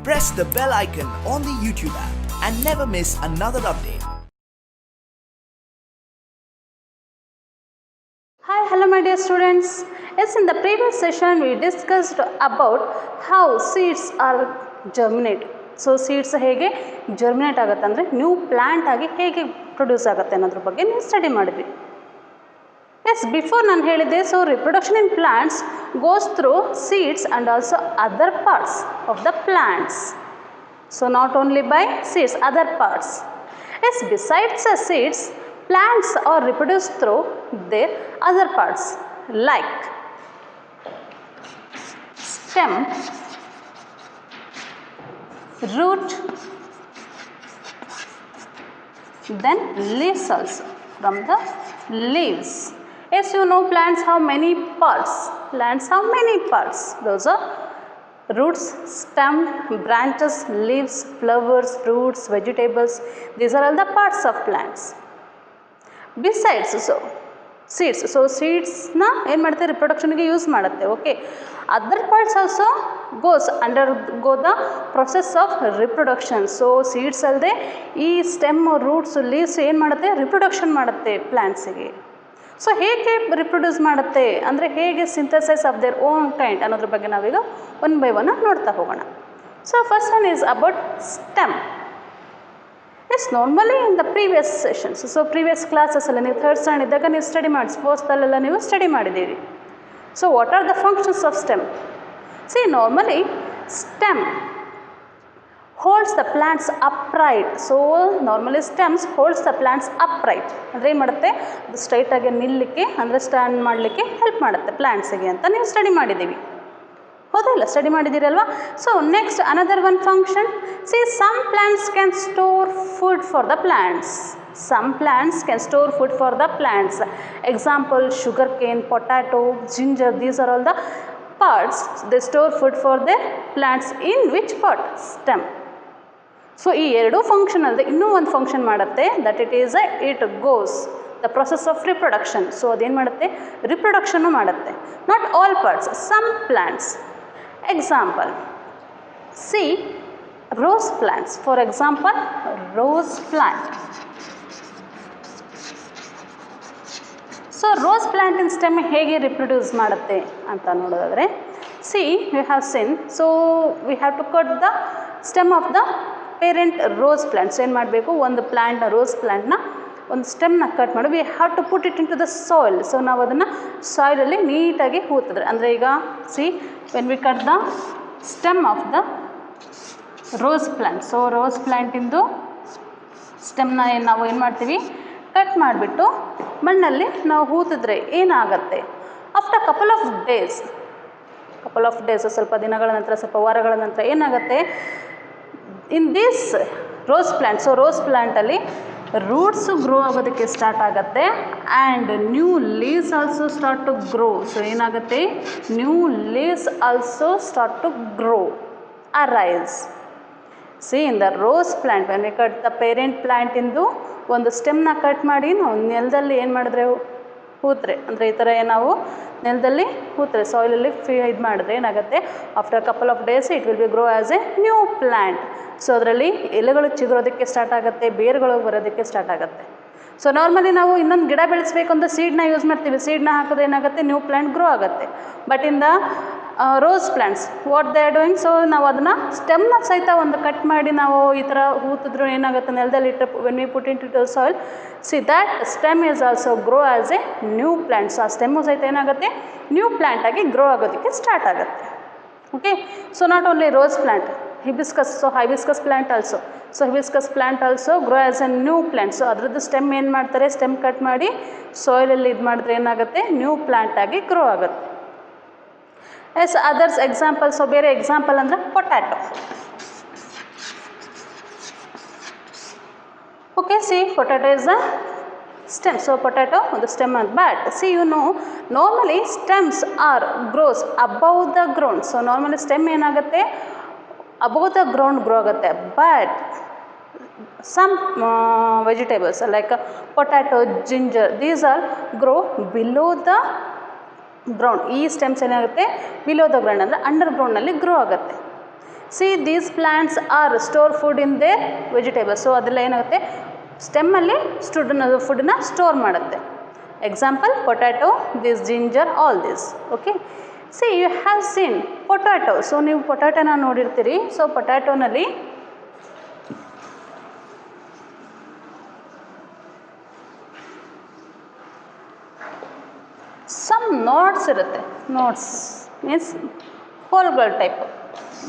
Press the bell icon on the YouTube app and never miss another update. Hi, hello my dear students. Yes, in the previous session we discussed about how seeds are germinate. So seeds ಹೇಗೆ germinate ಆಗುತ್ತೆ ಅಂದರೆ new plant ಆಗಿ ಹೇಗೆ produce ಆಗುತ್ತೆ ಅನ್ನೋದ್ರ ಬಗ್ಗೆ ನೀವು study ಮಾಡಿದ್ವಿ. ಎಸ್ ಬಿಫೋರ್ ನಾನು ಹೇಳಿದ್ದೆ, so reproduction in plants goes through seeds and also other parts of the plants. So not only by seeds, other parts. As besides the seeds, plants are reproduced through their other parts like stem, root, then leaves also. From the leaves, yes, you know plants have many parts. Plants have many parts. Those are roots, stem, branches, leaves, flowers, fruits, vegetables. These are all the parts of plants. Besides seeds, so seedsನ ಏನು ಮಾಡುತ್ತೆ, ರಿಪ್ರೊಡಕ್ಷನ್ಗೆ use ಮಾಡುತ್ತೆ. Okay, other parts also goes undergo the process of reproduction. So seeds ಅಲ್ಲದೆ ಈ stem, roots, leaves ಏನು ಮಾಡುತ್ತೆ, reproduction ಮಾಡುತ್ತೆ ಪ್ಲ್ಯಾಂಟ್ಸಿಗೆ. So ಹೇಗೆ reproduce ಮಾಡುತ್ತೆ ಅಂದರೆ ಹೇಗೆ synthesize of their own kind ಅನ್ನೋದ್ರ ಬಗ್ಗೆ ನಾವೀಗ ಒನ್ ಬೈ ಒನ್ ನೋಡ್ತಾ ಹೋಗೋಣ. So first one is about stem. Yes normally in the previous sessions, so previous ಕ್ಲಾಸಸ್ಸಲ್ಲಿ ನೀವು ಥರ್ಡ್ ಸ್ಟ್ಯಾಂಡರ್ಡ್ ಇದ್ದಾಗ ನೀವು ಸ್ಟಡಿ ಮಾಡಿ, ಸ್ಪೋರ್ಟ್ಸಲ್ಲೆಲ್ಲ ನೀವು ಸ್ಟಡಿ ಮಾಡಿದ್ದೀರಿ. So what are the functions of stem? C normally stem holds the plants upright. So normally stems holds the plants upright ಅಂದರೆ ಏನು ಮಾಡುತ್ತೆ, ಅದು ಸ್ಟ್ರೈಟಾಗಿ ನಿಲ್ಲಲಿಕ್ಕೆ ಅಂದರೆ ಸ್ಟ್ಯಾಂಡ್ ಮಾಡಲಿಕ್ಕೆ ಹೆಲ್ಪ್ ಮಾಡುತ್ತೆ ಪ್ಲಾಂಟ್ಸಿಗೆ ಅಂತ ನೀವು ಸ್ಟಡಿ ಮಾಡಿದ್ದೀವಿ. ಹೌದಲ್ಲ, ಸ್ಟಡಿ ಮಾಡಿದ್ದೀರಲ್ವಾ? So next another one function, see some plants can store food for the plants. Some plants can store food for the plants. Example sugar cane, potato, ginger, these are all the parts. They store food for the plants in which part? Stem. So ಈ ಎರಡೂ function ಅಲ್ಲದೆ ಇನ್ನೂ ಒಂದು function ಮಾಡುತ್ತೆ, that it goes the process of reproduction. So ಅದೇನು ಮಾಡುತ್ತೆ, ರಿಪ್ರೊಡಕ್ಷನ್ನು ಮಾಡುತ್ತೆ. Not all parts, some plants. Example, see rose plants. For example, rose plant. So rose plant in stem ಹೇಗೆ reproduce ಮಾಡುತ್ತೆ ಅಂತ ನೋಡೋದಾದರೆ, see we have seen, so we have to cut the stem of the parent rose plant. So ಏನು ಮಾಡಬೇಕು, ಒಂದು ಪ್ಲ್ಯಾಂಟ್ನ, rose ಪ್ಲ್ಯಾಂಟ್ನ ಒಂದು ಸ್ಟೆಮ್ನ ಕಟ್ ಮಾಡಿ we have to put it into the soil. So ನಾವು ಅದನ್ನು ಸಾಯಿಲಲ್ಲಿ ನೀಟಾಗಿ ಹೂತಿದ್ರೆ, ಅಂದರೆ ಈಗ see when we cut the stem of the rose plant, so rose ಪ್ಲ್ಯಾಂಟಿಂದು ಸ್ಟೆಮ್ನ ನಾವು ಏನು ಮಾಡ್ತೀವಿ, ಕಟ್ ಮಾಡಿಬಿಟ್ಟು ಮಣ್ಣಲ್ಲಿ ನಾವು ಹೂತಿದ್ರೆ ಏನಾಗುತ್ತೆ, ಆಫ್ಟರ್ ಕಪಲ್ ಆಫ್ ಡೇಸ್, ಸ್ವಲ್ಪ ದಿನಗಳ ನಂತರ, ಸ್ವಲ್ಪ ವಾರಗಳ ನಂತರ ಏನಾಗುತ್ತೆ, in this rose plant, so rose ಪ್ಲ್ಯಾಂಟಲ್ಲಿ ರೂಟ್ಸು ಗ್ರೋ ಆಗೋದಕ್ಕೆ ಸ್ಟಾರ್ಟ್ ಆಗುತ್ತೆ and new leaves also start to grow. So ಏನಾಗುತ್ತೆ, new leaves also start to grow, arise. See in the rose plant when we cut the parent ಪ್ಲ್ಯಾಂಟಿಂದು ಒಂದು ಸ್ಟೆಮ್ನ cut ಮಾಡಿ ನಾವು ನೆಲದಲ್ಲಿ ಏನು ಮಾಡಿದ್ರೆ ಹೂತ್ರೆ, ಅಂದರೆ ಈ ಥರ ನಾವು ನೆಲದಲ್ಲಿ ಹೂತ್ರೆ ಸಾಯಿಲಲ್ಲಿ ಇದು ಮಾಡಿದ್ರೆ ಏನಾಗುತ್ತೆ, after couple of days it will be grow as a new plant. So ಅದರಲ್ಲಿ ಎಲೆಗಳು ಚಿಗುರೋದಕ್ಕೆ ಸ್ಟಾರ್ಟ್ ಆಗುತ್ತೆ, ಬೇರುಗಳು ಬರೋದಕ್ಕೆ ಸ್ಟಾರ್ಟ್ ಆಗುತ್ತೆ. ಸೊ ನಾರ್ಮಲಿ ನಾವು ಇನ್ನೊಂದು ಗಿಡ ಬೆಳೆಸಬೇಕು ಅಂತ ಸೀಡ್ನ ಯೂಸ್ ಮಾಡ್ತೀವಿ, ಸೀಡ್ನ ಹಾಕಿದ್ರೆ ಏನಾಗುತ್ತೆ, ನ್ಯೂ ಪ್ಲ್ಯಾಂಟ್ ಗ್ರೋ ಆಗುತ್ತೆ. But in the rose plants what they are doing, so ನಾವು ಅದನ್ನು ಸ್ಟೆಮ್ನ ಸಹಿತ ಒಂದು ಕಟ್ ಮಾಡಿ ನಾವು ಈ ಥರ ಹೂತಿದ್ರು ಏನಾಗುತ್ತೆ, ನೆಲದಲ್ಲಿ ಇಟ್ಟು when we put into the soil, see that stem is also grow as a new plant. So ಆ ಸ್ಟೆಮ್ಮು ಸಹಿತ ಏನಾಗುತ್ತೆ, ನ್ಯೂ ಪ್ಲ್ಯಾಂಟ್ ಆಗಿ ಗ್ರೋ ಆಗೋದಕ್ಕೆ ಸ್ಟಾರ್ಟ್ ಆಗುತ್ತೆ. Okay, so not only rose plant, hibiscus, so hibiscus plant also, so hibiscus plant also grow as a new plant. So ಅದರದ್ದು stem ಏನು ಮಾಡ್ತಾರೆ, stem cut ಮಾಡಿ ಸಾಯಿಲಲ್ಲಿ ಇದು ಮಾಡಿದ್ರೆ ಏನಾಗುತ್ತೆ, ನ್ಯೂ ಪ್ಲ್ಯಾಂಟ್ ಆಗಿ ಗ್ರೋ ಆಗುತ್ತೆ. ಎಸ್ ಅದರ್ಸ್ ಎಕ್ಸಾಂಪಲ್, ಸೊ ಬೇರೆ ಎಕ್ಸಾಂಪಲ್ ಅಂದರೆ potato. Okay, C potato is the stem. So potato on the stem, but see you know normally stems are grows above the ground. So normally stem ಏನಾಗುತ್ತೆ, above the ground grow ಆಗುತ್ತೆ. But some vegetables like potato, ginger, these are grow below the ground. ಈ stems ಏನಾಗುತ್ತೆ, below the ground ಅಂದರೆ under ಗ್ರೌಂಡ್ನಲ್ಲಿ grow ಆಗುತ್ತೆ. See these plants are store food in their vegetables. So ಅದೆಲ್ಲ ಏನಾಗುತ್ತೆ, ಸ್ಟೆಮ್ಮಲ್ಲಿ ಫುಡ್ಡನ್ನ ಸ್ಟೋರ್ ಮಾಡುತ್ತೆ. Example potato, this ginger, all this. Okay, see you have seen potato. So ನೀವು ಪೊಟ್ಯಾಟೊನ ನೋಡಿರ್ತೀರಿ. ಸೊ ಪೊಟ್ಯಾಟೊನಲ್ಲಿ ಸಮ್ ನೋಟ್ಸ್ ಇರುತ್ತೆ. ನೋಟ್ಸ್ ಮೀನ್ಸ್ ಹೋಲ್ಗಳ ಟೈಪ್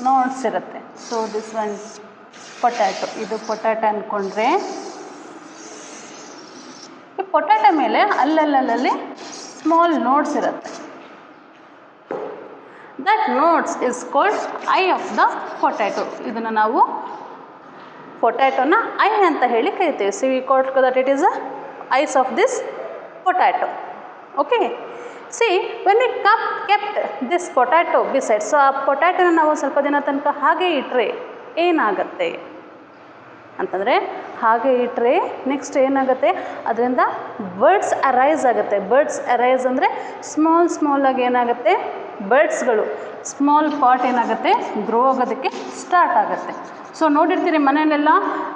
ನೋಟ್ಸ್ ಇರುತ್ತೆ. ಸೊ ದಿಸ್ ಒನ್ ಪೊಟ್ಯಾಟೊ, ಇದು ಪೊಟ್ಯಾಟೊ ಅಂದ್ಕೊಂಡ್ರೆ ಈ ಪೊಟ್ಯಾಟೊ ಮೇಲೆ ಅಲ್ಲಲ್ಲಿ ಸ್ಮಾಲ್ ನೋಟ್ಸ್ ಇರುತ್ತೆ. That notes is called I of the potato. ಇದನ್ನು ನಾವು ಪೊಟ್ಯಾಟೊನ ಐ ಅಂತ ಹೇಳಿ ಕರಿತೀವಿ. C we called that it is a eyes of this potato. Okay, C when V kept this potato beside. So ಆ ಪೊಟ್ಯಾಟೊನ ನಾವು ಸ್ವಲ್ಪ ದಿನ ತನಕ ಹಾಗೆ ಇಟ್ಟರೆ ಏನಾಗುತ್ತೆ ಅಂತಂದರೆ, ಹಾಗೆ ಇಟ್ಟರೆ ನೆಕ್ಸ್ಟ್ ಏನಾಗುತ್ತೆ, ಅದರಿಂದ ಬರ್ಡ್ಸ್ ಅರೈಸ್ ಆಗುತ್ತೆ. ಬರ್ಡ್ಸ್ ಅರೈಸ್ ಅಂದರೆ ಸ್ಮಾಲಾಗಿ ಏನಾಗುತ್ತೆ, ಬರ್ಡ್ಸ್ಗಳು ಸ್ಮಾಲ್ ಪಾಟ್ ಏನಾಗುತ್ತೆ, ಗ್ರೋ ಆಗೋದಕ್ಕೆ ಸ್ಟಾರ್ಟ್ ಆಗುತ್ತೆ. ಸೊ ನೋಡಿರ್ತೀರಿ ಮನೆಯಲ್ಲೆಲ್ಲ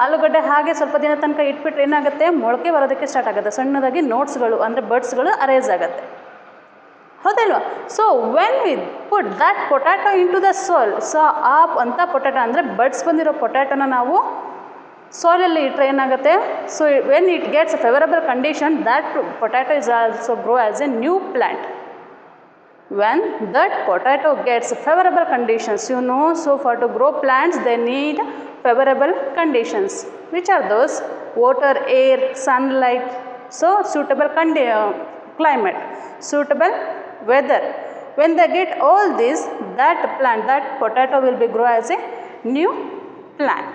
ಆಲೂಗಡ್ಡೆ ಹಾಗೆ ಸ್ವಲ್ಪ ದಿನ ತನಕ ಇಟ್ಬಿಟ್ರೆ ಏನಾಗುತ್ತೆ, ಮೊಳಕೆ ಬರೋದಕ್ಕೆ ಸ್ಟಾರ್ಟ್ ಆಗುತ್ತೆ. ಸಣ್ಣದಾಗಿ ನೋಟ್ಸ್ಗಳು ಅಂದರೆ ಬರ್ಡ್ಸ್ಗಳು ಅರೈಸ್ ಆಗುತ್ತೆ, ಹೌದಲ್ವಾ? So when we put that potato into the soil. So ಆ ಅಂಥ ಪೊಟ್ಯಾಟೊ ಅಂದರೆ ಬರ್ಡ್ಸ್ ಬಂದಿರೋ ಪೊಟ್ಯಾಟೊನ ನಾವು ಸಾಯಿಲಲ್ಲಿ ಇಟ್ಟರೆ ಏನಾಗುತ್ತೆ, so when it gets a favourable condition, that potato is also grow as a new plant. When that potato gets favorable conditions, you know, so for to grow plants they need favorable conditions. Which are those? Water, air, sunlight. So suitable climate, suitable weather. When they get all this, that plant, that potato will be grow as a new plant.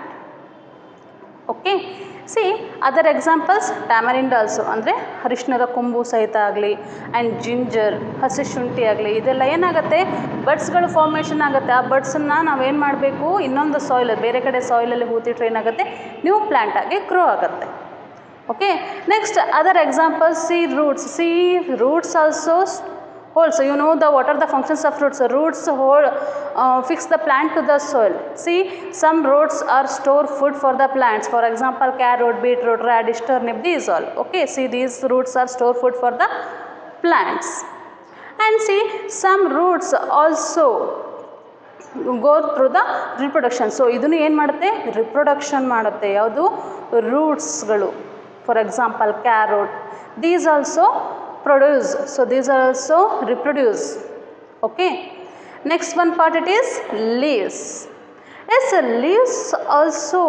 Okay, C other examples tamarind also, ಅಂದರೆ ಅರಿಶಿಣದ ಕೊಂಬು ಸಹಿತ ಆಗಲಿ, and ginger, ಹಸಿ ಶುಂಠಿ ಆಗಲಿ, ಇದೆಲ್ಲ ಏನಾಗುತ್ತೆ, ಬಡ್ಸ್ಗಳು ಫಾರ್ಮೇಷನ್ ಆಗುತ್ತೆ. ಆ ಬಡ್ಸನ್ನು ನಾವೇನು ಮಾಡಬೇಕು, ಇನ್ನೊಂದು ಸಾಯಿಲ್ ಬೇರೆ ಕಡೆ ಸಾಯಿಲಲ್ಲಿ ಹೂತಿಟ್ರೆ ಏನಾಗುತ್ತೆ, ನ್ಯೂ ಪ್ಲ್ಯಾಂಟ್ ಆಗಿ ಗ್ರೋ ಆಗುತ್ತೆ. Okay, next other examples, C roots also holds. So you know what are the functions of roots. So roots fix the plant to the soil. See, some roots are store food for the plants. For example, carrot, beetroot, radish, turnip, these all. Okay, see these roots are store food for the plants. And see, some roots also go through the reproduction. So ಇದನ್ನು ಏನು ಮಾಡುತ್ತೆ, reproduction ಮಾಡುತ್ತೆ. ಯಾವುದು, ರೂಟ್ಸ್ಗಳು. For example carrot, these also produce. So these are also reproduce. Okay, next one part it is leaves. Yes, leaves also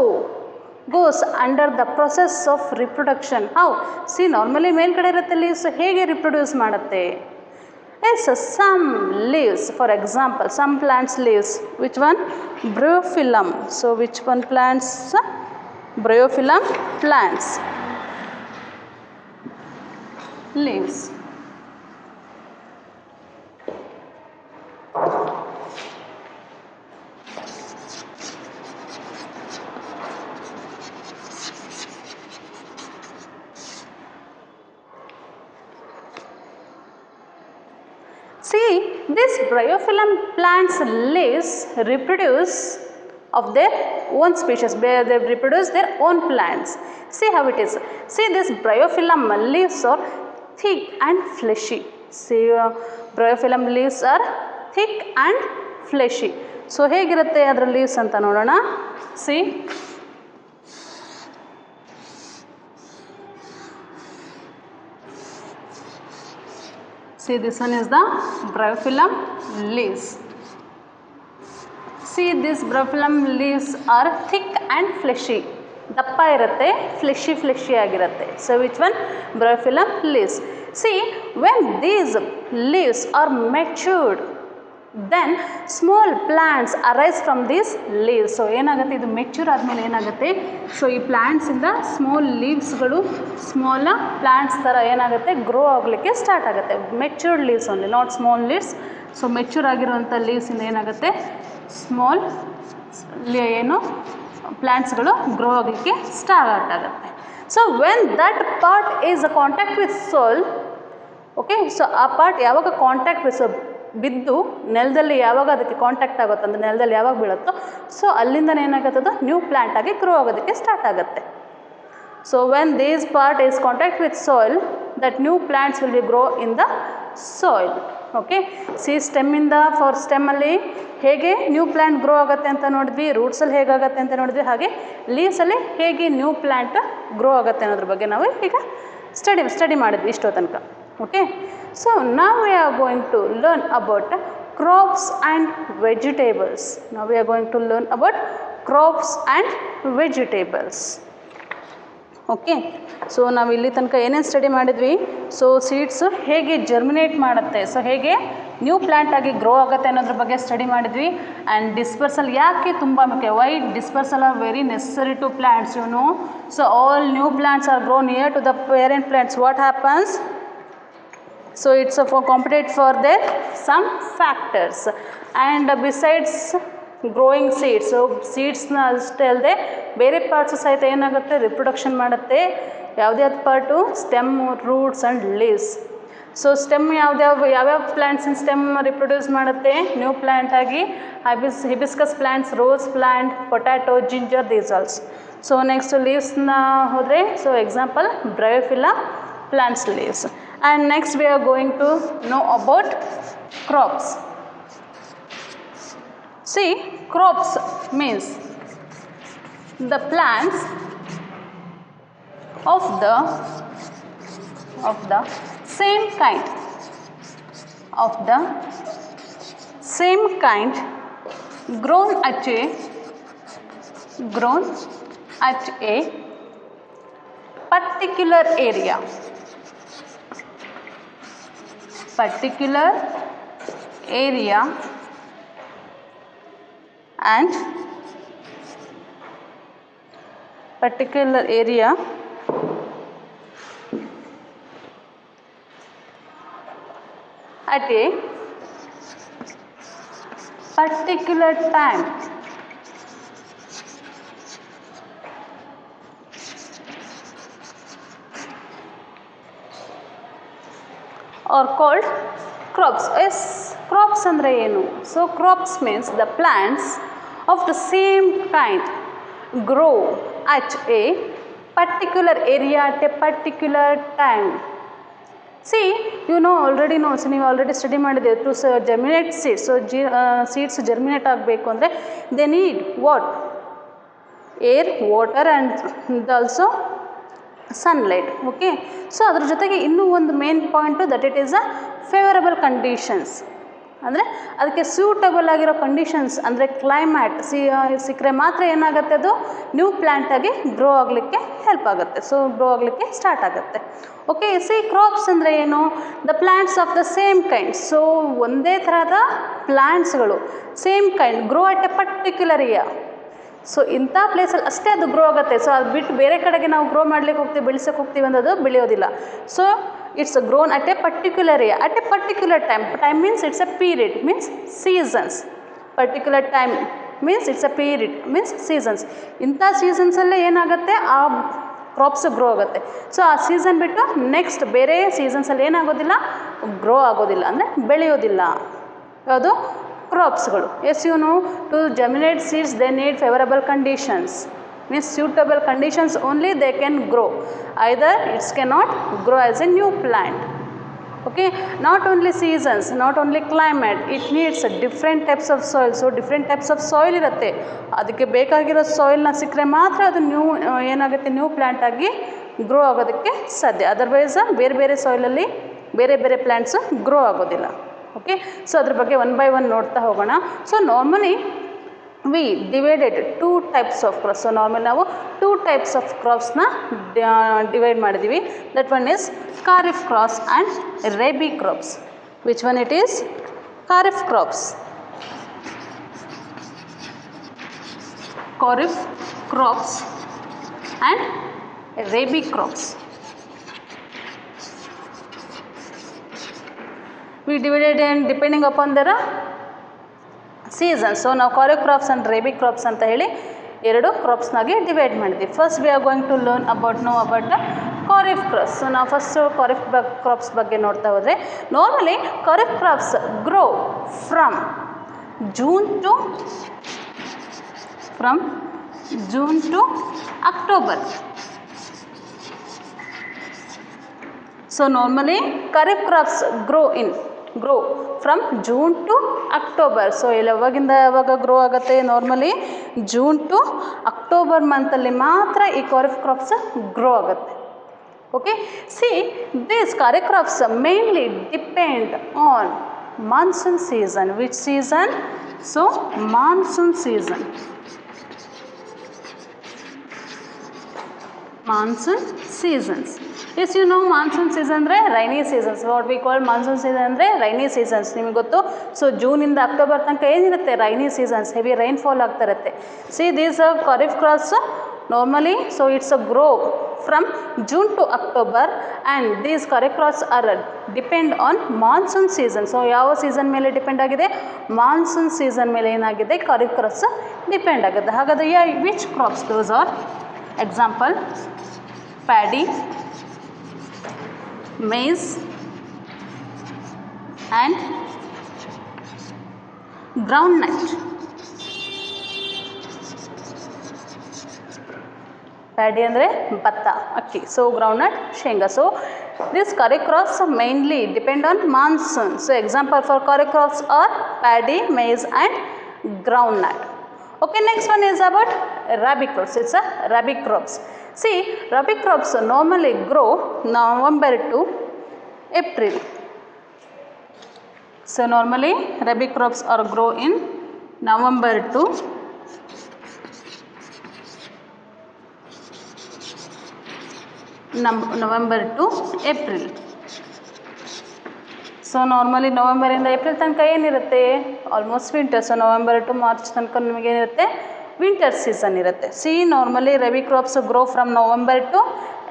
goes under the process of reproduction. How? See, normally ಮೇಲ್ಗಡೆ ಇರುತ್ತೆ leaves, ಹೇಗೆ reproduce ಮಾಡುತ್ತೆ? Yes, some leaves, for example, some plants leaves. Which one? Bryophyllum. So which one plants? Bryophyllum plants leaves. See, this bryophyllum plants leaves reproduce of their own species. They reproduce their own plants. See how it is. See, this bryophyllum leaves are thick and fleshy. See, bryophyllum leaves are thick and fleshy. So ಹೇಗಿರುತ್ತೆ ಅದರ leaves ಅಂತ ನೋಡೋಣ. See, this one is the bryophyllum leaves. See, these bryophyllum leaves are thick and fleshy. ದಪ್ಪ ಇರುತ್ತೆ, fleshy ಆಗಿರುತ್ತೆ. So which one? bryophyllum leaves. See, when these leaves are matured, then small plants arise from these leaves. So ಏನಾಗುತ್ತೆ, ಇದು mature ಆದಮೇಲೆ ಏನಾಗುತ್ತೆ, so ಈ ಪ್ಲ್ಯಾಂಟ್ಸಿಂದ small ಲೀವ್ಸ್ಗಳು small plants ಥರ ಏನಾಗುತ್ತೆ, ಗ್ರೋ ಆಗಲಿಕ್ಕೆ ಸ್ಟಾರ್ಟ್ ಆಗುತ್ತೆ. Matured leaves only, not small leaves. So mature ಆಗಿರುವಂಥ ಲೀವ್ಸಿಂದ ಏನಾಗುತ್ತೆ, ಸ್ಮಾಲ್ ಏನು ಪ್ಲ್ಯಾಂಟ್ಸ್ಗಳು ಗ್ರೋ ಆಗಲಿಕ್ಕೆ ಸ್ಟಾರ್ಟ್ ಆಗುತ್ತೆ. So when that part is a contact with soil, okay, so ಆ ಪಾರ್ಟ್ ಯಾವಾಗ ಕಾಂಟ್ಯಾಕ್ಟ್ ವಿತ್ ಬಿದ್ದು ನೆಲದಲ್ಲಿ ಯಾವಾಗ ಅದಕ್ಕೆ ಕಾಂಟ್ಯಾಕ್ಟ್ ಆಗುತ್ತೋ ಅಂದರೆ ನೆಲದಲ್ಲಿ ಯಾವಾಗ ಬೀಳುತ್ತೋ ಸೊ ಅಲ್ಲಿಂದ ಏನಾಗುತ್ತದು ನ್ಯೂ ಪ್ಲ್ಯಾಂಟ್ ಆಗಿ ಗ್ರೋ ಆಗೋದಕ್ಕೆ ಸ್ಟಾರ್ಟ್ ಆಗುತ್ತೆ. So when these part is contact with soil that new plants will be grow in the soil. Okay, ಸ್ಟೆಮ್ಮಿಂದ ಸ್ಟೆಮ್ಮಲ್ಲಿ ಹೇಗೆ ನ್ಯೂ ಪ್ಲ್ಯಾಂಟ್ ಗ್ರೋ ಆಗುತ್ತೆ ಅಂತ ನೋಡಿದ್ವಿ, ರೂಟ್ಸಲ್ಲಿ ಹೇಗಾಗುತ್ತೆ ಅಂತ ನೋಡಿದ್ವಿ, ಹಾಗೆ ಲೀವ್ಸಲ್ಲಿ ಹೇಗೆ ನ್ಯೂ ಪ್ಲ್ಯಾಂಟ್ ಗ್ರೋ ಆಗುತ್ತೆ ಅನ್ನೋದ್ರ ಬಗ್ಗೆ ನಾವು ಈಗ ಸ್ಟಡಿ ಮಾಡಿದ್ವಿ ಇಷ್ಟೋ ತನಕ. ಓಕೆ, ಸೊ ನಾವು we are going to learn about crops and vegetables. ನಾವು we are going to learn about crops and vegetables. Okay, so ನಾವು ಇಲ್ಲಿ ತನಕ ಏನೇನು ಸ್ಟಡಿ ಮಾಡಿದ್ವಿ, ಸೊ ಸೀಡ್ಸು ಹೇಗೆ ಜರ್ಮಿನೇಟ್ ಮಾಡುತ್ತೆ, ಸೊ ಹೇಗೆ ನ್ಯೂ ಪ್ಲ್ಯಾಂಟ್ ಆಗಿ ಗ್ರೋ ಆಗುತ್ತೆ ಅನ್ನೋದ್ರ ಬಗ್ಗೆ ಸ್ಟಡಿ ಮಾಡಿದ್ವಿ. ಆ್ಯಂಡ್ ಡಿಸ್ಪರ್ಸಲ್ ಯಾಕೆ ತುಂಬ ಮುಖ್ಯ, why dispersal are very necessary to plants you know. So all new plants are grow near to the parent plants. What happens? So it's for compete for their some factors, and besides growing seeds, so seedsನ ಅಷ್ಟೇ ಅಲ್ಲದೆ ಬೇರೆ parts ಸಹಿತ ಏನಾಗುತ್ತೆ reproduction ಮಾಡುತ್ತೆ. ಯಾವುದ್ಯಾವ part? Stem, roots and leaves. So stem ಯಾವ್ಯಾವ ಪ್ಲ್ಯಾಂಟ್ಸಿನ ಸ್ಟೆಮ್ ರಿಪ್ರೊಡ್ಯೂಸ್ ಮಾಡುತ್ತೆ ನ್ಯೂ ಪ್ಲ್ಯಾಂಟ್ ಆಗಿ? Hibiscus plants, rose plant, potato, ginger, these also. So next ಲೀವ್ಸ್ನ ಹೋದರೆ, so example bryophyllum plants leaves. And next we are going to know about crops. See, crops means the plants of the same kind grown at a particular area and particular area at a particular time. Are called crops. Yes, crops andre enu? So crops means the plants of the same kind grow at a particular area at a particular time. See, you know already know, so ನೀವು already study ಮಾಡಿದೆ to germinate seeds. So seeds germinate ಆಗಬೇಕು ಅಂದರೆ they need what? Air, water and also sunlight. Okay, so ಅದ್ರ ಜೊತೆಗೆ ಇನ್ನೂ ಒಂದು main point that it is a favourable conditions, ಅಂದರೆ ಅದಕ್ಕೆ ಸೂಟಬಲ್ ಆಗಿರೋ ಕಂಡೀಷನ್ಸ್ ಅಂದರೆ ಕ್ಲೈಮ್ಯಾಟ್ ಸಿಕ್ಕರೆ ಮಾತ್ರ ಏನಾಗುತ್ತೆ, ಅದು ನ್ಯೂ ಪ್ಲ್ಯಾಂಟಾಗಿ ಗ್ರೋ ಆಗಲಿಕ್ಕೆ ಹೆಲ್ಪ್ ಆಗುತ್ತೆ. ಸೊ ಗ್ರೋ ಆಗಲಿಕ್ಕೆ ಸ್ಟಾರ್ಟ್ ಆಗುತ್ತೆ. ಓಕೆ, ಸಿ ಕ್ರಾಪ್ಸ್ ಅಂದರೆ ಏನು? The plants of the same kind. So ಒಂದೇ ಥರದ ಪ್ಲ್ಯಾಂಟ್ಸ್ಗಳು same kind grow at a particular area. So ಇಂಥ ಪ್ಲೇಸಲ್ಲಿ ಅಷ್ಟೇ ಅದು ಗ್ರೋ ಆಗುತ್ತೆ. ಸೊ ಅದು ಬಿಟ್ಟು ಬೇರೆ ಕಡೆಗೆ ನಾವು ಗ್ರೋ ಮಾಡ್ಲಿಕ್ಕೆ ಹೋಗ್ತೀವಿ, ಬೆಳೆಸೋಕೆ ಹೋಗ್ತೀವಿ ಅನ್ನೋದು ಬೆಳೆಯೋದಿಲ್ಲ. So it's grown at a particular area at a particular time. Time means it's a period, means seasons. Particular time means it's a period, means seasons. ಇಂಥ ಸೀಸನ್ಸಲ್ಲೇ ಏನಾಗುತ್ತೆ, ಆ ಕ್ರಾಪ್ಸ್ ಗ್ರೋ ಆಗುತ್ತೆ. ಸೊ ಆ ಸೀಸನ್ ಬಿಟ್ಟು ನೆಕ್ಸ್ಟ್ ಬೇರೆ ಸೀಸನ್ಸಲ್ಲಿ ಏನಾಗೋದಿಲ್ಲ, ಗ್ರೋ ಆಗೋದಿಲ್ಲ, ಅಂದರೆ ಬೆಳೆಯೋದಿಲ್ಲ. ಯಾವುದು? ಕ್ರಾಪ್ಸ್ಗಳು. Yes you know, to germinate seeds they need favourable conditions, means suitable conditions only they can grow, either it cannot grow as a new plant. Okay, not only seasons, not only climate, it needs different types of soil. So different types of soil irutte, ಅದಕ್ಕೆ ಬೇಕಾಗಿರೋ ಸಾಯಿಲ್ನ ಸಿಕ್ಕರೆ ಮಾತ್ರ ಅದು new ಏನಾಗುತ್ತೆ, new plant ಆಗಿ grow ಆಗೋದಕ್ಕೆ ಸಾಧ್ಯ. Otherwise ಬೇರೆ ಬೇರೆ ಸಾಯಿಲಲ್ಲಿ ಬೇರೆ ಬೇರೆ ಪ್ಲ್ಯಾಂಟ್ಸು ಗ್ರೋ ಆಗೋದಿಲ್ಲ. ಓಕೆ, ಸೊ ಅದ್ರ ಬಗ್ಗೆ ಒನ್ ಬೈ ಒನ್ ನೋಡ್ತಾ ಹೋಗೋಣ. So normally we divided two types of crops. So normally ನಾವು two types of crops na divide ಮಾಡಿದೀವಿ. That one is kharif crops and rabi crops. Which one it is? Kharif crops. Kharif crops and rabi crops. We divided and depending upon their season. So ನಾವು kharif crops and rabi crops ಅಂತ ಹೇಳಿ ಎರಡು ಕ್ರಾಪ್ಸ್ನಾಗಿ divide ಮಾಡಿದ್ವಿ. First we are going to learn about the kharif crops. So ನಾವು first kharif crops ಬಗ್ಗೆ ನೋಡ್ತಾ ಹೋದರೆ normally kharif crops grow from June to October. So normally kharif crops grow from June to October. So ಇಲ್ಲಿ ಯಾವಾಗ ಗ್ರೋ ಆಗುತ್ತೆ, ನಾರ್ಮಲಿ ಜೂನ್ ಟು ಅಕ್ಟೋಬರ್ ಮಂತಲ್ಲಿ ಮಾತ್ರ ಈ ಖಾರಿಫ್ ಕ್ರಾಪ್ಸ್ ಗ್ರೋ ಆಗುತ್ತೆ. Okay, see this kharif crops mainly depend on monsoon season. Which season? So monsoon season. Monsoon seasons. Yes, you know monsoon season ಅಂದರೆ rainy seasons. What we call monsoon season ಅಂದರೆ rainy seasons. ನಿಮಗೆ ಗೊತ್ತು. So ಜೂನಿಂದ October ತನಕ ಏನಿರುತ್ತೆ, rainy seasons, heavy rainfall ಆಗ್ತಾ ಇರುತ್ತೆ. See these kharif crops normally, so it's a grow from June to October and these kharif crops are depend on monsoon season. So ಯಾವ season ಮೇಲೆ depend ಆಗಿದೆ? Monsoon season ಮೇಲೆ ಏನಾಗಿದೆ, kharif crops depend ಆಗುತ್ತೆ. ಹಾಗಾದರೆ which crops those are? Example, paddy, maize and groundnut. Paddy ಅಂದರೆ ಭತ್ತ, ಅಕ್ಕಿ. ಸೊ ಗ್ರೌಂಡ್ನಟ್, ಶೇಂಗಾ. So this kharif crops mainly depend on monsoon. So example for kharif crops are paddy, maize and groundnut. Okay, next one is about rabi crops. It's a rabi crops. See, rabi crops normally grow November to April. So normally rabi crops are grow in November to April. So normally ನವಂಬರಿಂದ April ತನಕ ಏನಿರುತ್ತೆ, almost winter. So November to March ತನಕ ನಿಮಗೇನಿರುತ್ತೆ, winter season ಇರುತ್ತೆ. See normally rabi crops grow from November to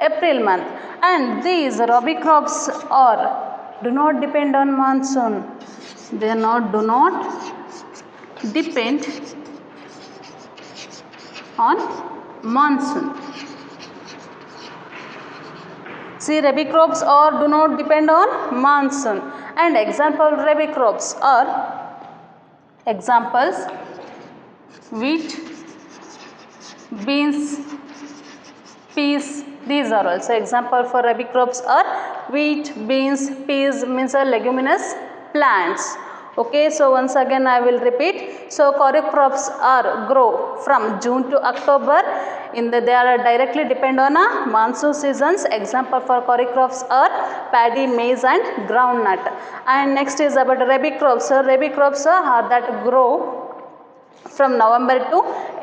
April month and these rabi crops are do not depend on monsoon. They do not depend on monsoon. See, rabi crops or do not depend on monsoon. And example rabi crops are examples wheat, beans, peas. These are also example for rabi crops are wheat, beans, peas means are leguminous plants. Okay, so once again I will repeat. So kharif crops are grow from June to October. They are directly depend on a monsoon seasons. Example for kharif crops are paddy, maize and groundnut. And next is about rabi crops. So rabi crops are that grow from November to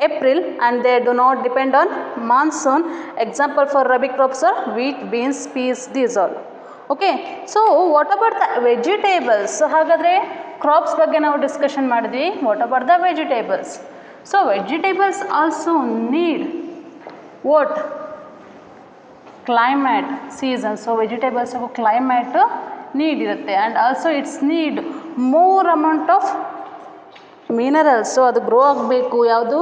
April and they do not depend on monsoon. Example for rabi crops are wheat, beans, peas, these all. Okay, so what about the vegetables? So ಹಾಗಾದರೆ crops ಬಗ್ಗೆ ನಾವು discussion ಮಾಡಿದ್ವಿ. What about the vegetables? So vegetables also need what? Climate, season. So ವೆಜಿಟೇಬಲ್ಸ್ಗೂ climate need ಇರುತ್ತೆ and also it's need more amount of minerals. So ಅದು grow ಆಗಬೇಕು, ಯಾವುದು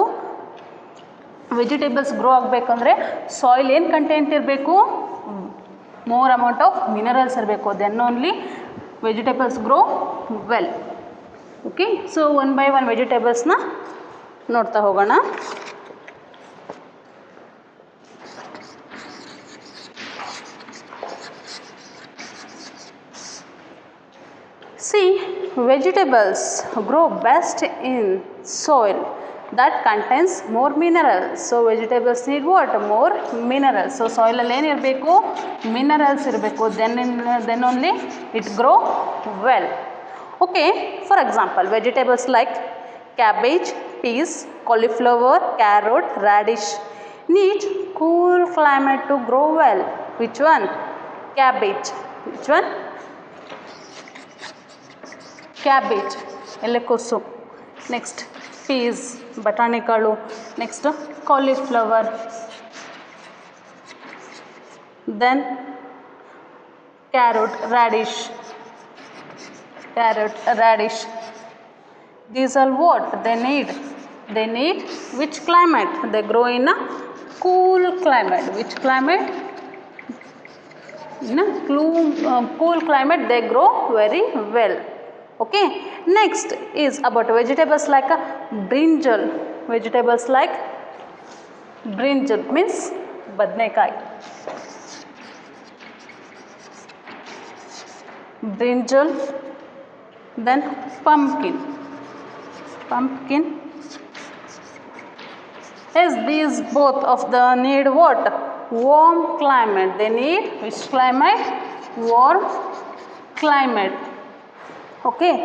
vegetables grow ಆಗಬೇಕಂದ್ರೆ ಸಾಯಿಲ್ ಏನು ಕಂಟೆಂಟ್ ಇರಬೇಕು? ಮೋರ್ ಅಮೌಂಟ್ ಆಫ್ ಮಿನರಲ್ಸ್ ಇರಬೇಕು. Then only vegetables grow well. Okay, so one by one ವೆಜಿಟೇಬಲ್ಸ್ನ ನೋಡ್ತಾ ಹೋಗೋಣ. See, vegetables grow best in soil that contains more minerals. So vegetables need what? More minerals. So soil alli ಏನು ಇರಬೇಕು? Minerals ಇರಬೇಕು. Then only it grow well. Okay, for example, vegetables like cabbage, peas, cauliflower, carrot, radish need cool climate to grow well. Which one? Cabbage. Which one? Cabbage, ಎಲೆಕೋಸು. Next peas, ಬಟಾಣಿಕಾಳು. Next cauliflower. Then carrot, radish. These are what they need? They need which climate? They grow in a cool climate. Which climate? in a cool climate they grow very well. Okay, next is about vegetables like a brinjal. Vegetables like brinjal means badnekai. Brinjal, then pumpkin. Yes, these both of the need what? Warm climate. They need which climate? Warm climate. Okay,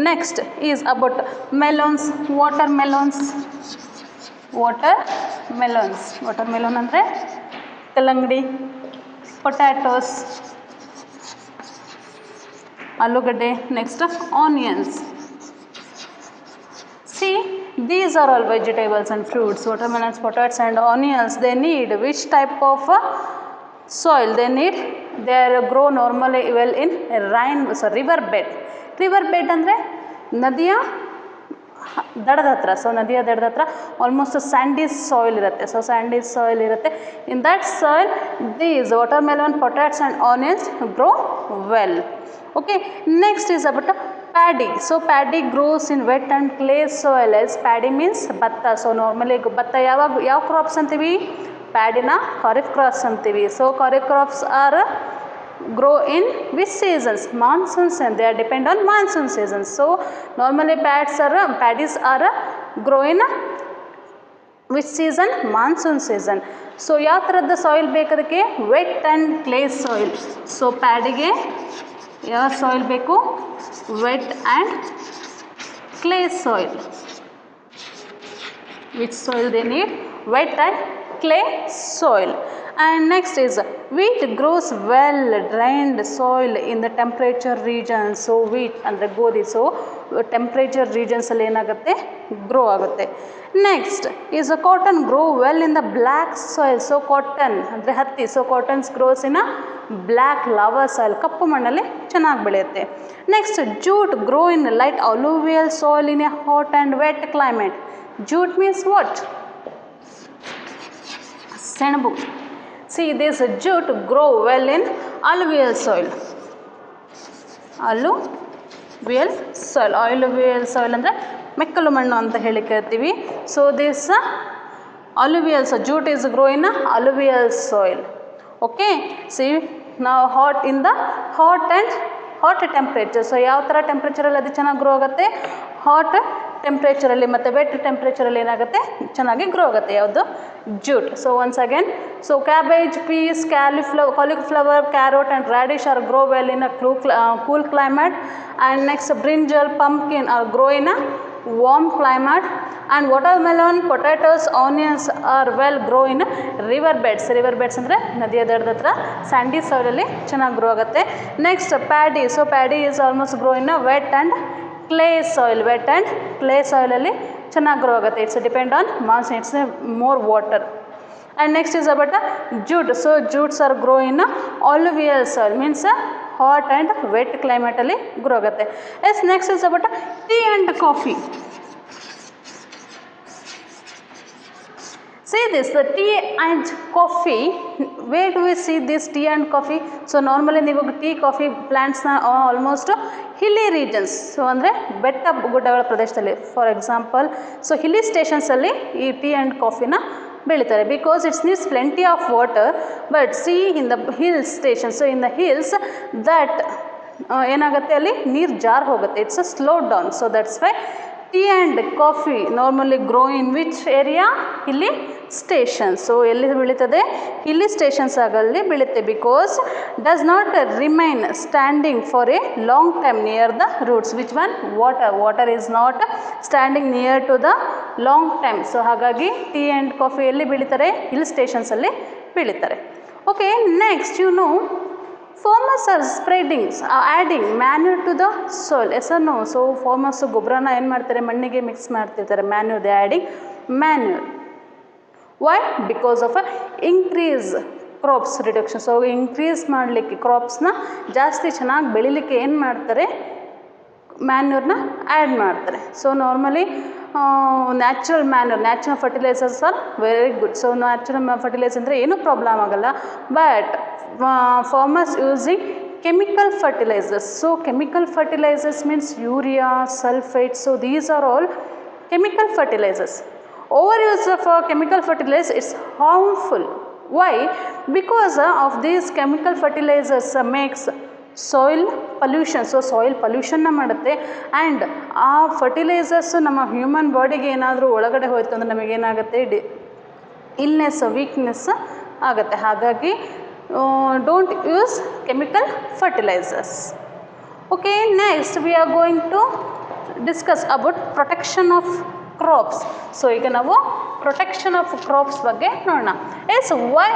next is about melons. Watermelon ಅಂದ್ರೆ ಕಲ್ಲಂಗಡಿ, potatoes, alugade. Next onions. See, these are all vegetables and fruits. Watermelons, potatoes and onions, they need which type of soil? They grow normally well in river bed. River bed ಅಂದರೆ ನದಿಯ ದಡದ ಹತ್ರ. So ನದಿಯ ದಡದ ಹತ್ರ almost sandy soil ಇರುತ್ತೆ. So sandy soil ಇರುತ್ತೆ. In that soil these watermelon, potatoes and onions grow well. Okay, next is about paddy. So paddy grows in wet and clay soil. As paddy means bhatta. So normally ಭತ್ತ ಯಾವ crops ಅಂತೀವಿ? ಪ್ಯಾಡಿನ kharif crops ಅಂತೀವಿ. So kharif crops are grow in which seasons? Monsoon season. They are depend on monsoon seasons. So normally paddies are grow in which season? Monsoon season. So ಯಾವ ಥರದ soil ಬೇಕು ಅದಕ್ಕೆ? Wet and clay soil. So ಪ್ಯಾಡಿಗೆ ಯಾವ soil ಬೇಕು? Wet and clay soil. Which soil they need? Wet and clay soil. And next is wheat grows well drained soil in the temperature regions. So wheat ಅಂದರೆ ಗೋಧಿ. So temperature ರೀಜನ್ಸಲ್ಲಿ ಏನಾಗುತ್ತೆ? Grow ಆಗುತ್ತೆ. Next is a cotton grow well in the black soil. So cotton ಅಂದರೆ ಹತ್ತಿ. So cottons grows in a black lava soil. ಕಪ್ಪು ಮಣ್ಣಲ್ಲಿ ಚೆನ್ನಾಗಿ ಬೆಳೆಯುತ್ತೆ. Next jute grow in light alluvial soil in a hot and wet climate. Jute means what? ಸೆಣಬು. See, this jute grow well in alluvial soil. Alluvial soil ಅಂದರೆ ಮೆಕ್ಕಲು ಮಣ್ಣು ಅಂತ ಹೇಳಿ ಕರಿತೀವಿ. So this alluvial soil. Jute is grow in alluvial soil. Okay, see now hot temperature. So ಯಾವ ಥರ ಟೆಂಪ್ರೇಚರಲ್ಲಿ ಅದು ಚೆನ್ನಾಗಿ ಗ್ರೋ ಆಗುತ್ತೆ? ಹಾಟ್ ಟೆಂಪ್ರೇಚರಲ್ಲಿ ಮತ್ತು ವೆಟ್ ಟೆಂಪ್ರೇಚರಲ್ಲಿ ಏನಾಗುತ್ತೆ? ಚೆನ್ನಾಗಿ ಗ್ರೋ ಆಗುತ್ತೆ. ಯಾವುದು? Jute. So once again, so cabbage, peas, cauliflower, carrot and radish are grow well in a cool climate. And next brinjal, pumpkin are grow in a warm climate. And watermelon, potatoes, onions are well grow in river beds. River beds ಅಂದರೆ ನದಿಯ ದಡದ ಹತ್ರ Sandy ಸಾಯಿಲಲ್ಲಿ ಚೆನ್ನಾಗಿ grow ಆಗುತ್ತೆ. Next paddy. So paddy is almost grow in wet and clay soil. Wet and clay ಸಾಯಿಲಲ್ಲಿ ಚೆನ್ನಾಗಿ grow ಆಗುತ್ತೆ. It's depend on monsoon. It's more water. And next is about jute. So jutes are grow in alluvial soil means hot and wet ಕ್ಲೈಮೇಟಲ್ಲಿ grow ಆಗುತ್ತೆ. Next is about tea and coffee. See this, the tea and coffee. Where do we see this tea and coffee? So normally ನೀವು tea coffee ಪ್ಲ್ಯಾಂಟ್ಸ್ನ almost hilly regions. So ಅಂದರೆ ಬೆಟ್ಟ ಗುಡ್ಡಗಳ ಪ್ರದೇಶದಲ್ಲಿ, for example so hilly ಸ್ಟೇಷನ್ಸಲ್ಲಿ ಈ tea and ಕಾಫಿನ ಬೆಳೀತಾರೆ. Because it's needs plenty of water. But see in the hill station. So in the hills that ಏನಾಗುತ್ತೆ? ಅಲ್ಲಿ ನೀರು ಜಾರ್ ಹೋಗುತ್ತೆ. It's a slow down. So that's why tea and coffee normally grow in which area? Hilly station. So ಎಲ್ಲಿ ಬೆಳೀತದೆ? Hilly stations ಆಗಲ್ಲಿ ಬೆಳೀತೆ. Because does not remain standing for a long time near the roots. Which one? Water is not standing near to the long time. So ಹಾಗಾಗಿ tea and coffee ಎಲ್ಲಿ ಬೆಳೀತಾರೆ? Hill ಸ್ಟೇಷನ್ಸಲ್ಲಿ ಬೆಳೀತಾರೆ. Okay, next you know farmers are adding manure to the soil. Yes or no? So farmers ಗೊಬ್ಬರನ ಏನು ಮಾಡ್ತಾರೆ? ಮಣ್ಣಿಗೆ mix ಮಾಡ್ತಿರ್ತಾರೆ. manure, they are adding manure. Why? Because of increase crops reduction. So increase ಮಾಡಲಿಕ್ಕೆ ಕ್ರಾಪ್ಸ್ನ ಜಾಸ್ತಿ ಚೆನ್ನಾಗಿ ಬೆಳಿಲಿಕ್ಕೆ ಏನು ಮಾಡ್ತಾರೆ? ಮ್ಯಾನ್ಯೂರ್ನ ಆ್ಯಡ್ ಮಾಡ್ತಾರೆ. So normally natural fertilisers are very good. So natural fertiliser ಅಂದರೆ ಏನೂ ಪ್ರಾಬ್ಲಮ್ ಆಗೋಲ್ಲ. But farmers using chemical fertilizers. So chemical fertilizers means urea, sulfate. So these are all chemical fertilizers. Overuse of chemical fertilizers is harmful. Why? Because of these chemical fertilizers makes soil pollution. So soil pollution ಮಾಡುತ್ತೆ. And ಆ fertilisers ನಮ್ಮ human ಬಾಡಿಗೆ ಏನಾದರೂ ಒಳಗಡೆ ಹೋಯ್ತು ಅಂದರೆ ನಮಗೇನಾಗುತ್ತೆ, illness, weakness ಆಗುತ್ತೆ. ಹಾಗಾಗಿ don't use chemical fertilizers. Okay, next we are going to discuss about protection of crops. So ಈಗ ನಾವು ಪ್ರೊಟೆಕ್ಷನ್ ಆಫ್ ಕ್ರಾಪ್ಸ್ ಬಗ್ಗೆ ನೋಡೋಣ. why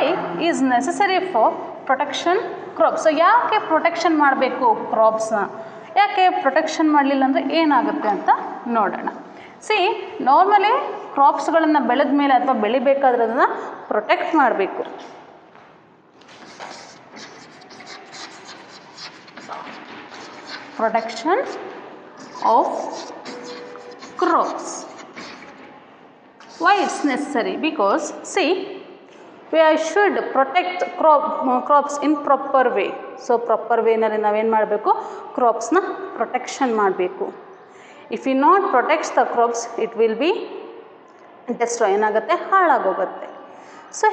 is necessary for protection crops? So ಯಾಕೆ ಪ್ರೊಟೆಕ್ಷನ್ ಮಾಡಬೇಕು ಕ್ರಾಪ್ಸ್ನ, ಯಾಕೆ ಪ್ರೊಟೆಕ್ಷನ್ ಮಾಡಲಿಲ್ಲ ಅಂದರೆ ಏನಾಗುತ್ತೆ ಅಂತ ನೋಡೋಣ. ನಾರ್ಮಲಿ ಕ್ರಾಪ್ಸ್ಗಳನ್ನು ಬೆಳೆದ ಮೇಲೆ ಅಥವಾ ಬೆಳಿಬೇಕಾದ್ರೆ ಅದನ್ನು ಪ್ರೊಟೆಕ್ಟ್ ಮಾಡಬೇಕು. Protection of crops. Why it's necessary? Because we should protect crops in proper way. So proper way ನಲ್ಲಿ ನಾವೇನು ಮಾಡಬೇಕು, ಕ್ರಾಪ್ಸ್ನ ಪ್ರೊಟೆಕ್ಷನ್ ಮಾಡಬೇಕು. If you not protects the crops it will be destroy, ಏನಾಗುತ್ತೆ, ಹಾಳಾಗೋಗುತ್ತೆ. ಸೊ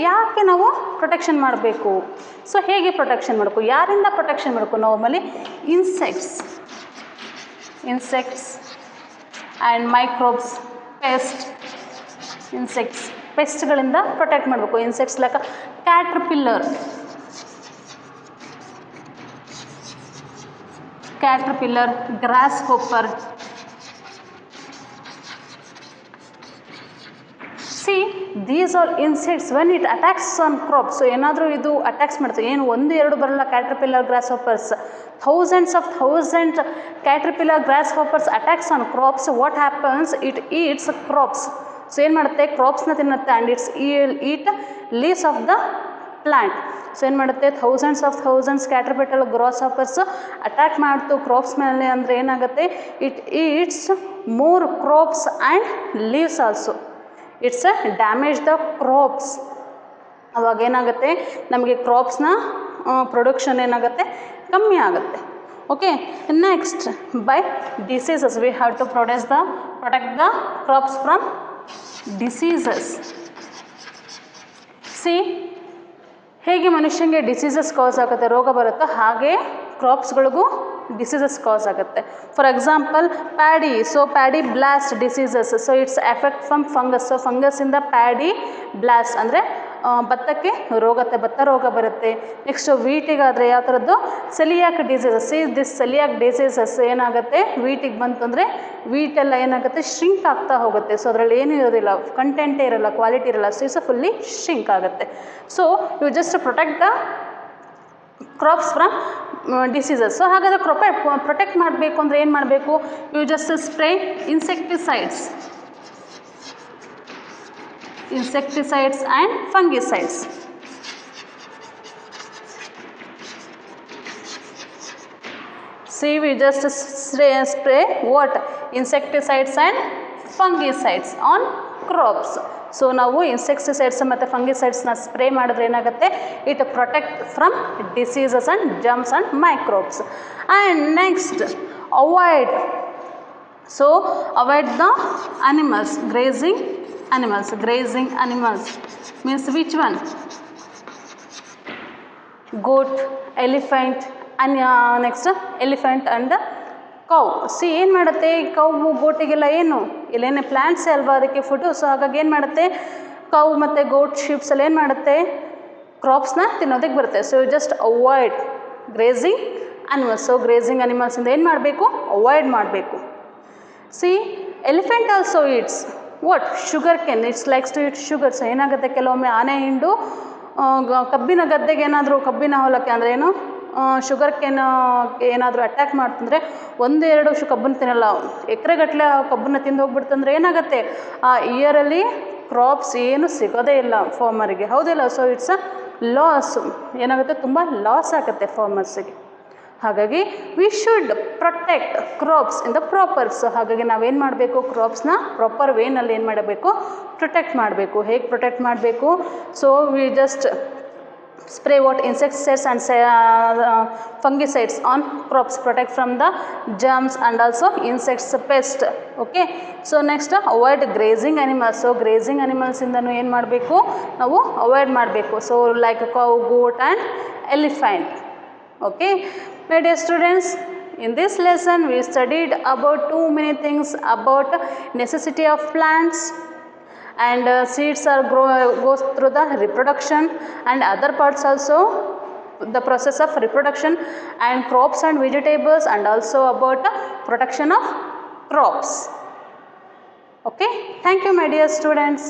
ಯಾಕೆ ನಾವು ಪ್ರೊಟೆಕ್ಷನ್ ಮಾಡಬೇಕು? ಸೊ ಹೇಗೆ ಪ್ರೊಟೆಕ್ಷನ್ ಮಾಡಬೇಕು, ಯಾರಿಂದ ಪ್ರೊಟೆಕ್ಷನ್ ಮಾಡಬೇಕು? ನಾರ್ಮಲಿ ಇನ್ಸೆಕ್ಟ್ಸ್ ಆ್ಯಂಡ್ ಮೈಕ್ರೋಬ್ಸ್, ಪೆಸ್ಟ್ಗಳಿಂದ ಪ್ರೊಟೆಕ್ಟ್ ಮಾಡಬೇಕು. Insects like caterpillar, grasshopper. These are insects when it attacks on crops. So ಏನಾದರೂ ಇದು ಅಟ್ಯಾಕ್ಸ್ ಮಾಡ್ತದೆ, ಏನು 1-2 ಬರಲ್ಲ. Caterpillar, grasshoppers, thousands caterpillar, grasshoppers attacks on crops. What happens, it eats crops. So ಏನು ಮಾಡುತ್ತೆ, ಕ್ರಾಪ್ಸ್ನ ತಿನ್ನುತ್ತೆ. And it's eat leaves of the plant. So ಏನು ಮಾಡುತ್ತೆ, thousands caterpillar, grasshoppers attack ಮಾಡ್ತು ಕ್ರಾಪ್ಸ್ ಮೇಲೆ. ಅಂದರೆ ಏನಾಗುತ್ತೆ, it eats more crops and leaves also. It's damage the crops. ಅವಾಗ ಏನಾಗುತ್ತೆ, ನಮಗೆ ಕ್ರಾಪ್ಸ್ನ ಪ್ರೊಡಕ್ಷನ್ ಏನಾಗುತ್ತೆ, ಕಮ್ಮಿ ಆಗುತ್ತೆ. Okay, next by diseases we have to protect the crops from diseases. ಹೇಗೆ ಮನುಷ್ಯನಿಗೆ ಡಿಸೀಸಸ್ ಕಾಸ್ ಆಗುತ್ತೆ, ರೋಗ ಬರುತ್ತೋ, ಹಾಗೆ ಕ್ರಾಪ್ಸ್ಗಳಿಗೂ ಡಿಸೀಸಸ್ ಕಾಸ್ ಆಗುತ್ತೆ. For example paddy. So paddy blast diseases. So it's effect from fungus. So ಫಂಗಸ್ಸಿಂದ ಪ್ಯಾಡಿ ಬ್ಲಾಸ್ಟ್ ಅಂದರೆ ಭತ್ತಕ್ಕೆ ಭತ್ತ ರೋಗ ಬರುತ್ತೆ. ನೆಕ್ಸ್ಟ್ ವೀಟಿಗಾದರೆ ಯಾವ ಥರದ್ದು, celiac diseases. This celiac diseases ಏನಾಗುತ್ತೆ, ವೀಟಿಗೆ ಬಂತಂದರೆ ವೀಟೆಲ್ಲ ಏನಾಗುತ್ತೆ, ಶ್ರಿಂಕ್ ಆಗ್ತಾ ಹೋಗುತ್ತೆ. ಸೊ ಅದರಲ್ಲಿ ಏನೂ ಇರೋದಿಲ್ಲ, ಕಂಟೆಂಟೇ ಇರೋಲ್ಲ, ಕ್ವಾಲಿಟಿ ಇರೋಲ್ಲ. ಸೊ ಇಟ್ಸ್ ಫುಲ್ಲಿ ಶ್ರಿಂಕ್ ಆಗುತ್ತೆ. So you just protect the crops from diseases. So ಹಾಗಾದರೆ ಪ್ರೊಟೆಕ್ಟ್ ಮಾಡಬೇಕು ಅಂದರೆ ಏನು ಮಾಡಬೇಕು, you just spray insecticides and fungicides. we just spray what, insecticides and fungicides on crops. So ನಾವು insecticides ಮತ್ತು ಫಂಗಿಸೈಡ್ಸ್ನ spray ಮಾಡಿದ್ರೆ ಏನಾಗುತ್ತೆ, it protect from diseases and germs and microbes. And next avoid the animals, grazing animals means which one, goat, elephant, and next elephant and cow. ಏನು ಮಾಡುತ್ತೆ, ಕೌವು ಗೋಟಿಗೆಲ್ಲ ಇಲ್ಲೇನೇ ಪ್ಲ್ಯಾಂಟ್ಸೇ ಅಲ್ವಾ, ಅದಕ್ಕೆ food. So ಹಾಗಾಗಿ ಏನು ಮಾಡುತ್ತೆ, ಕೌ ಮತ್ತು ಗೋಟ್, ಶೀಪ್ಸ್ ಎಲ್ಲ ಏನು ಮಾಡುತ್ತೆ, ಕ್ರಾಪ್ಸ್ನ ತಿನ್ನೋದಕ್ಕೆ ಬರುತ್ತೆ. So just avoid grazing animals. So grazing ಅನಿಮಲ್ಸಿಂದ ಏನು ಮಾಡಬೇಕು, ಅವಾಯ್ಡ್ ಮಾಡಬೇಕು. Elephant also it's what, sugarcane, it's likes to it sugar. So ಏನಾಗುತ್ತೆ, ಕೆಲವೊಮ್ಮೆ ಆನೆ ಹಿಂಡು ಕಬ್ಬಿನ ಗದ್ದೆಗೆ ಏನಾದರೂ, ಕಬ್ಬಿನ ಹೊಲಕ್ಕೆ ಅಂದರೆ ಏನು, ಶುಗರ್ ಕೇನ್ ಏನಾದರೂ ಅಟ್ಯಾಕ್ ಮಾಡ್ತಂದರೆ 1-2 ಕಬ್ಬನ್ನು ತಿನ್ನಲ್ಲ, ಎಕರೆಗಟ್ಟಲೆ ಕಬ್ಬನ್ನು ತಿಂದು ಹೋಗ್ಬಿಡ್ತಂದ್ರೆ ಏನಾಗುತ್ತೆ, ಆ ಇಯರಲ್ಲಿ ಕ್ರಾಪ್ಸ್ ಏನು ಸಿಗೋದೇ ಇಲ್ಲ ಫಾರ್ಮರಿಗೆ, ಹೌದಿಲ್ಲ. ಸೊ ಇಟ್ಸ್ ಅ ಲಾಸ್, ಏನಾಗುತ್ತೆ, ತುಂಬ ಲಾಸ್ ಆಗುತ್ತೆ ಫಾರ್ಮರ್ಸಿಗೆ. ಹಾಗಾಗಿ we should protect crops in the proper. So ಹಾಗಾಗಿ ನಾವೇನು ಮಾಡಬೇಕು, ಕ್ರಾಪ್ಸ್ನ ಪ್ರಾಪರ್ ವೇನಲ್ಲಿ ಏನು ಮಾಡಬೇಕು, ಪ್ರೊಟೆಕ್ಟ್ ಮಾಡಬೇಕು. ಹೇಗೆ ಪ್ರೊಟೆಕ್ಟ್ ಮಾಡಬೇಕು? So we just spray what insecticides and fungicides on crops, protect from the germs and also insects, pest. Okay, so next avoid grazing animals. So grazing animals ಇಂದನು ಏನು ಮಾಡಬೇಕು, ನಾವು ಅವಾಯ್ಡ್ ಮಾಡಬೇಕು. So like cow, goat and elephant. Okay, my dear students, in this lesson we studied about too many things about necessity of plants, and seeds are goes through the reproduction and other parts also, the process of reproduction, and crops and vegetables, and also about the protection of crops. Okay, thank you my dear students.